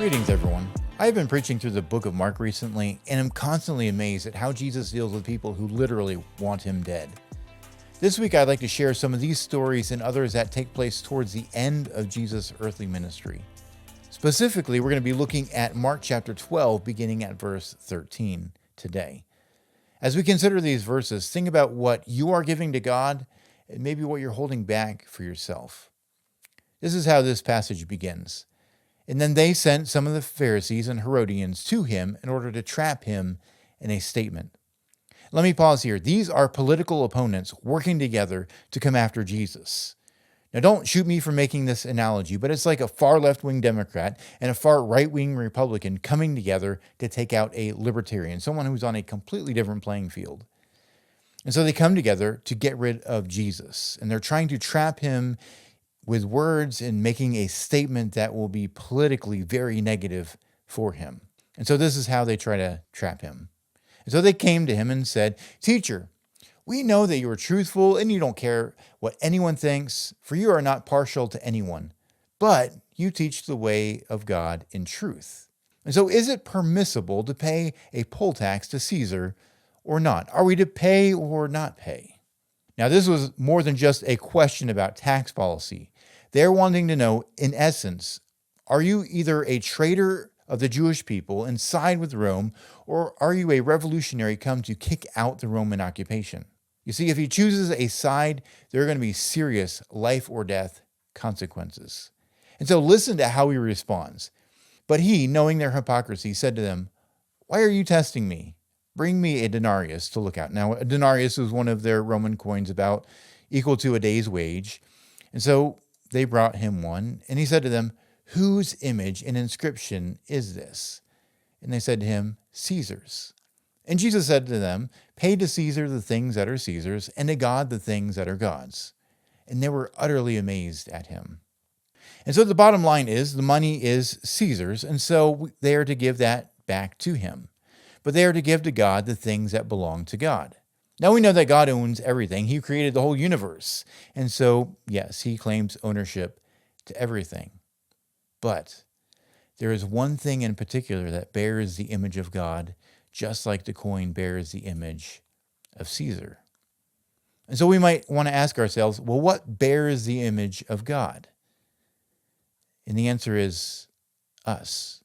Greetings, everyone. I have been preaching through the book of Mark recently, and am constantly amazed at how Jesus deals with people who literally want him dead. This week, I'd like to share some of these stories and others that take place towards the end of Jesus' earthly ministry. Specifically, we're going to be looking at Mark chapter 12, beginning at verse 13 today. As we consider these verses, think about what you are giving to God and maybe what you're holding back for yourself. This is how this passage begins. And then they sent some of the Pharisees and Herodians to him in order to trap him in a statement. Let me pause here. These are political opponents working together to come after Jesus. Now, don't shoot me for making this analogy, but it's like a far left-wing Democrat and a far right-wing Republican coming together to take out a libertarian, someone who's on a completely different playing field. And so they come together to get rid of Jesus, and they're trying to trap him with words and making a statement that will be politically very negative for him. And so this is how they try to trap him. And so they came to him and said, "Teacher, we know that you are truthful and you don't care what anyone thinks, for you are not partial to anyone, but you teach the way of God in truth. And so is it permissible to pay a poll tax to Caesar or not? Are we to pay or not pay?" Now, this was more than just a question about tax policy. They're wanting to know, in essence, are you either a traitor of the Jewish people and side with Rome, or are you a revolutionary come to kick out the Roman occupation? You see, if he chooses a side, there are going to be serious life or death consequences. And so listen to how he responds. But he, knowing their hypocrisy, said to them, "Why are you testing me? Bring me a denarius to look at." Now, a denarius was one of their Roman coins about equal to a day's wage. And so they brought him one, and he said to them, "Whose image and inscription is this?" And they said to him, "Caesar's." And Jesus said to them, "Pay to Caesar the things that are Caesar's, and to God the things that are God's." And they were utterly amazed at him. And so the bottom line is the money is Caesar's, and so they are to give that back to him. But they are to give to God the things that belong to God. Now we know that God owns everything. He created the whole universe. And so, yes, he claims ownership to everything. But there is one thing in particular that bears the image of God, just like the coin bears the image of Caesar. And so we might want to ask ourselves, well, what bears the image of God? And the answer is us.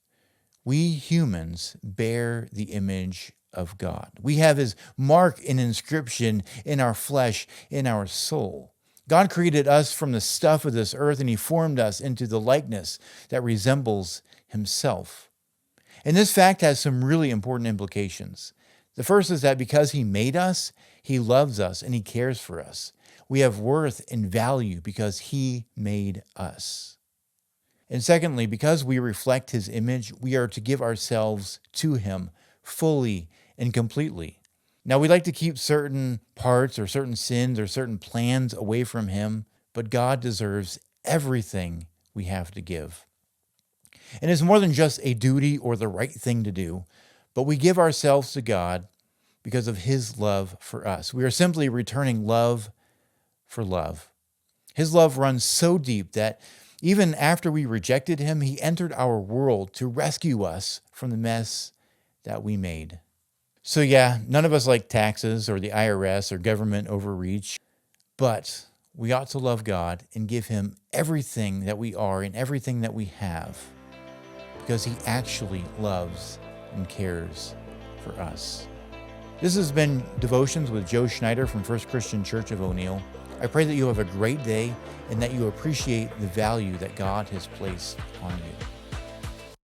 We humans bear the image of God. We have his mark and inscription in our flesh, in our soul. God created us from the stuff of this earth, and he formed us into the likeness that resembles himself. And this fact has some really important implications. The first is that because he made us, he loves us and he cares for us. We have worth and value because he made us. And secondly, because we reflect his image, we are to give ourselves to him fully and completely. Now, we like to keep certain parts or certain sins or certain plans away from him, but God deserves everything we have to give. And it's more than just a duty or the right thing to do, but we give ourselves to God because of his love for us. We are simply returning love for love. His love runs so deep that even after we rejected him, he entered our world to rescue us from the mess that we made. So yeah, none of us like taxes or the IRS or government overreach, but we ought to love God and give him everything that we are and everything that we have because he actually loves and cares for us. This has been Devotions with Joe Schneider from First Christian Church of O'Neill. I pray that you have a great day and that you appreciate the value that God has placed on you.